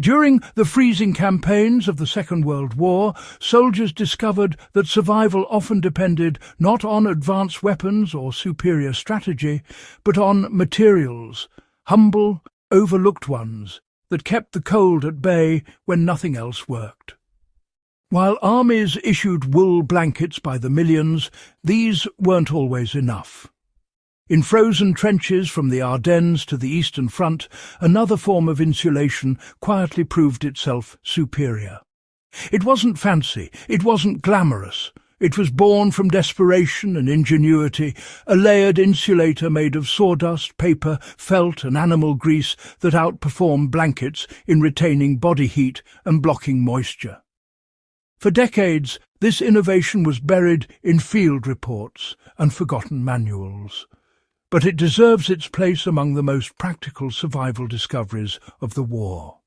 During the freezing campaigns of the Second World War, soldiers discovered that survival often depended not on advanced weapons or superior strategy, but on materials, humble, overlooked ones, that kept the cold at bay when nothing else worked. While armies issued wool blankets by the millions, these weren't always enough. In frozen trenches from the Ardennes to the Eastern Front, another form of insulation quietly proved itself superior. It wasn't fancy, it wasn't glamorous. It was born from desperation and ingenuity, a layered insulator made of sawdust, paper, felt and animal grease that outperformed blankets in retaining body heat and blocking moisture. For decades, this innovation was buried in field reports and forgotten manuals. But it deserves its place among the most practical survival discoveries of the war.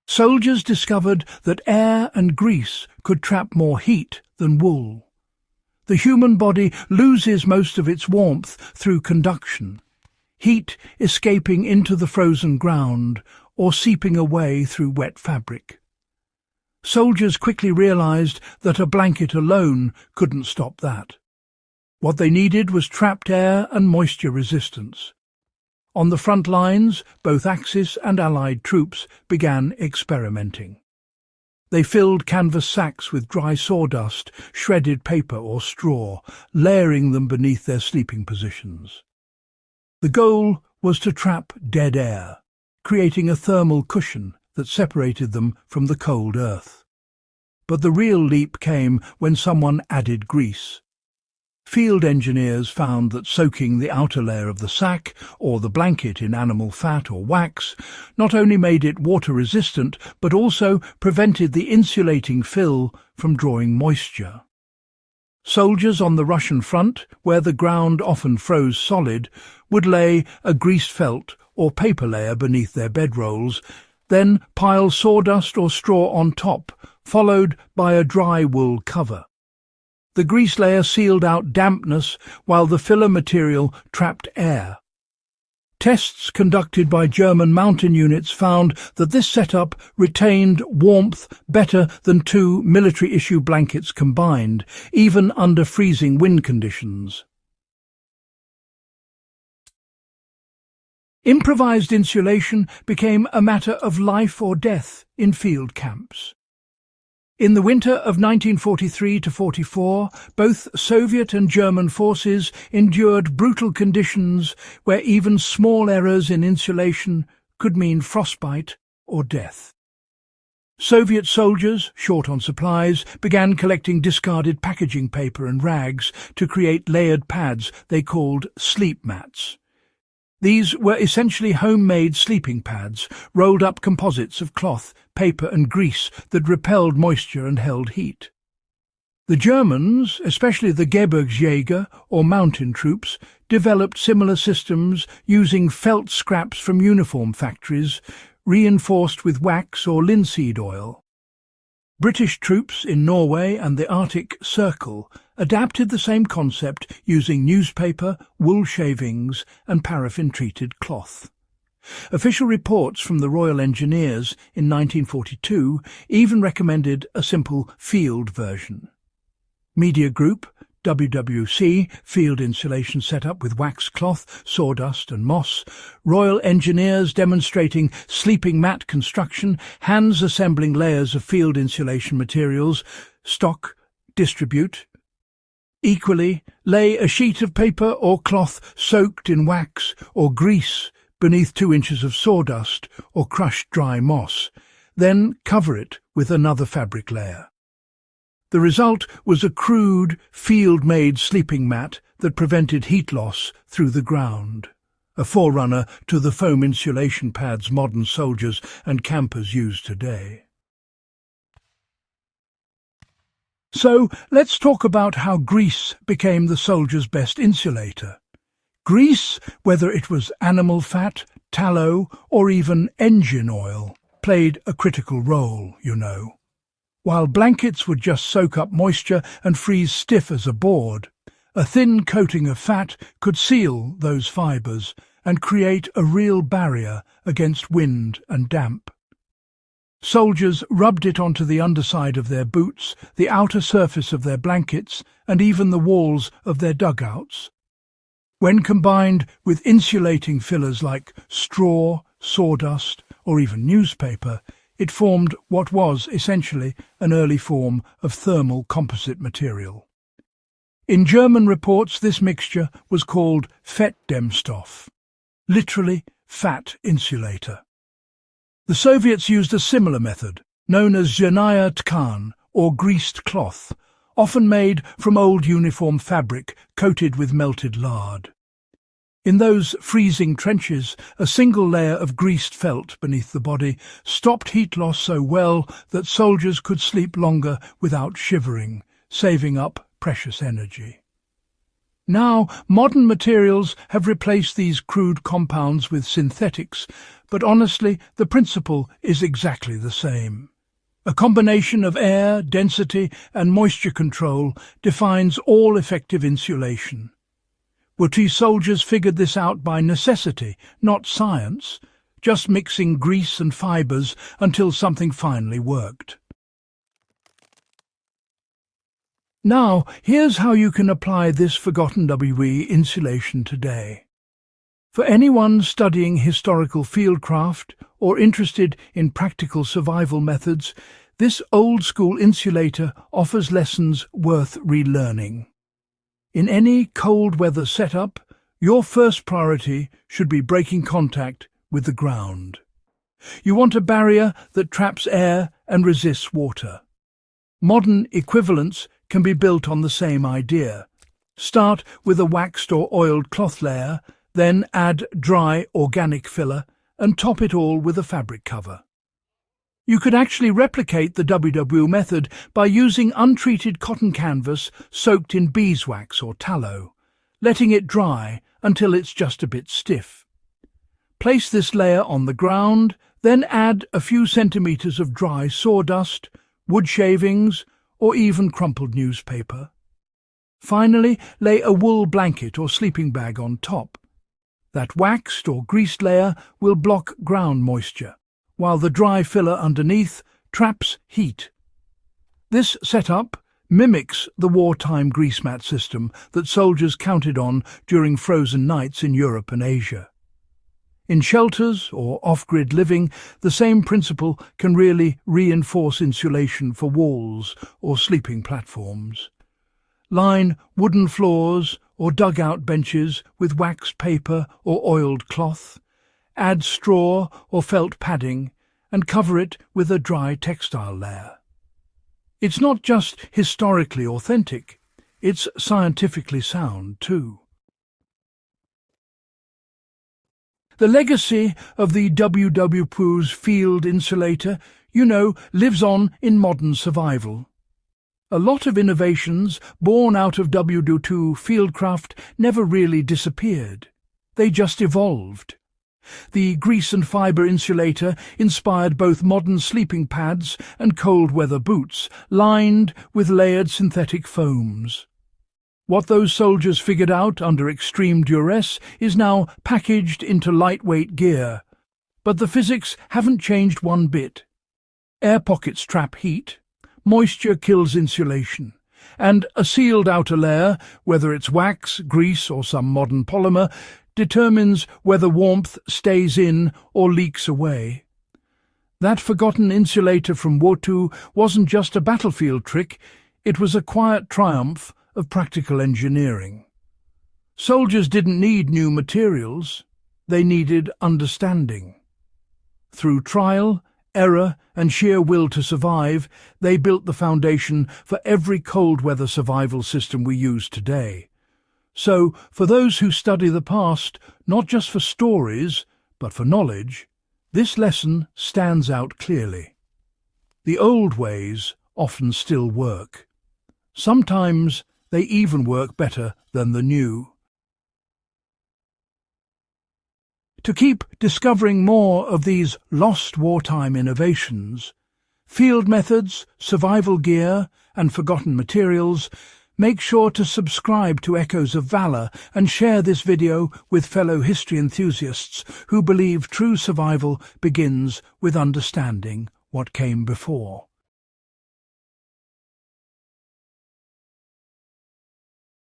Soldiers discovered that air and grease could trap more heat than wool. The human body loses most of its warmth through conduction, heat escaping into the frozen ground or seeping away through wet fabric. Soldiers quickly realized that a blanket alone couldn't stop that. What they needed was trapped air and moisture resistance. On the front lines, both Axis and Allied troops began experimenting. They filled canvas sacks with dry sawdust, shredded paper or straw, layering them beneath their sleeping positions. The goal was to trap dead air, creating a thermal cushion that separated them from the cold earth. But the real leap came when someone added grease. Field engineers found that soaking the outer layer of the sack or the blanket in animal fat or wax not only made it water-resistant but also prevented the insulating fill from drawing moisture. Soldiers on the Russian front, where the ground often froze solid, would lay a greased felt or paper layer beneath their bedrolls, then pile sawdust or straw on top, followed by a dry wool cover. The grease layer sealed out dampness while the filler material trapped air. Tests conducted by German mountain units found that this setup retained warmth better than two military-issue blankets combined, even under freezing wind conditions. Improvised insulation became a matter of life or death in field camps. In the winter of 1943–44, both Soviet and German forces endured brutal conditions where even small errors in insulation could mean frostbite or death. Soviet soldiers, short on supplies, began collecting discarded packaging paper and rags to create layered pads they called sleep mats. These were essentially homemade sleeping pads, rolled-up composites of cloth, paper and grease that repelled moisture and held heat. The Germans, especially the Gebirgsjäger or mountain troops, developed similar systems using felt scraps from uniform factories, reinforced with wax or linseed oil. British troops in Norway and the Arctic Circle adapted the same concept using newspaper, wool shavings and paraffin-treated cloth. Official reports from the Royal Engineers in 1942 even recommended a simple field version. Media Group, WWII, field insulation setup with wax cloth, sawdust and moss, Royal Engineers demonstrating sleeping mat construction, hands assembling layers of field insulation materials, stock, distribute. Equally, lay a sheet of paper or cloth soaked in wax or grease beneath 2 inches of sawdust or crushed dry moss, then cover it with another fabric layer. The result was a crude, field-made sleeping mat that prevented heat loss through the ground, a forerunner to the foam insulation pads modern soldiers and campers use today. So let's talk about how grease became the soldier's best insulator. Grease, whether it was animal fat, tallow, or even engine oil, played a critical role, you know. While blankets would just soak up moisture and freeze stiff as a board, a thin coating of fat could seal those fibres and create a real barrier against wind and damp. Soldiers rubbed it onto the underside of their boots, the outer surface of their blankets, and even the walls of their dugouts. When combined with insulating fillers like straw, sawdust, or even newspaper, it formed what was essentially an early form of thermal composite material. In German reports, this mixture was called Fettdämmstoff, literally fat insulator. The Soviets used a similar method, known as zhernaya tkan, or greased cloth, often made from old uniform fabric coated with melted lard. In those freezing trenches, a single layer of greased felt beneath the body stopped heat loss so well that soldiers could sleep longer without shivering, saving up precious energy. Now, modern materials have replaced these crude compounds with synthetics, but honestly, the principle is exactly the same. A combination of air, density, and moisture control defines all effective insulation. WWII soldiers figured this out by necessity, not science, just mixing grease and fibers until something finally worked. Now, here's how you can apply this forgotten WWII insulation today. For anyone studying historical fieldcraft or interested in practical survival methods, this old-school insulator offers lessons worth relearning. In any cold-weather setup, your first priority should be breaking contact with the ground. You want a barrier that traps air and resists water. Modern equivalents can be built on the same idea. Start with a waxed or oiled cloth layer, then add dry organic filler and top it all with a fabric cover. You could actually replicate the WWII method by using untreated cotton canvas soaked in beeswax or tallow, letting it dry until it's just a bit stiff. Place this layer on the ground, then add a few centimeters of dry sawdust, wood shavings, or even crumpled newspaper. Finally, lay a wool blanket or sleeping bag on top. That waxed or greased layer will block ground moisture, while the dry filler underneath traps heat. This setup mimics the wartime grease mat system that soldiers counted on during frozen nights in Europe and Asia. In shelters or off-grid living, the same principle can really reinforce insulation for walls or sleeping platforms. Line wooden floors or dugout benches with waxed paper or oiled cloth. Add straw or felt padding and cover it with a dry textile layer. It's not just historically authentic, it's scientifically sound too. The legacy of the WWII's field insulator, lives on in modern survival. A lot of innovations born out of WWII fieldcraft never really disappeared. They just evolved. The grease and fibre insulator inspired both modern sleeping pads and cold-weather boots, lined with layered synthetic foams. What those soldiers figured out under extreme duress is now packaged into lightweight gear, but the physics haven't changed one bit. Air pockets trap heat, moisture kills insulation, and a sealed outer layer, whether it's wax, grease or some modern polymer, determines whether warmth stays in or leaks away. That forgotten insulator from WWII wasn't just a battlefield trick, it was a quiet triumph of practical engineering. Soldiers didn't need new materials, they needed understanding. Through trial, error, and sheer will to survive, they built the foundation for every cold-weather survival system we use today. So, for those who study the past, not just for stories, but for knowledge, this lesson stands out clearly. The old ways often still work. Sometimes they even work better than the new. To keep discovering more of these lost wartime innovations, field methods, survival gear, and forgotten materials, Make sure to subscribe to Echoes of Valor and share this video with fellow history enthusiasts who believe true survival begins with understanding what came before.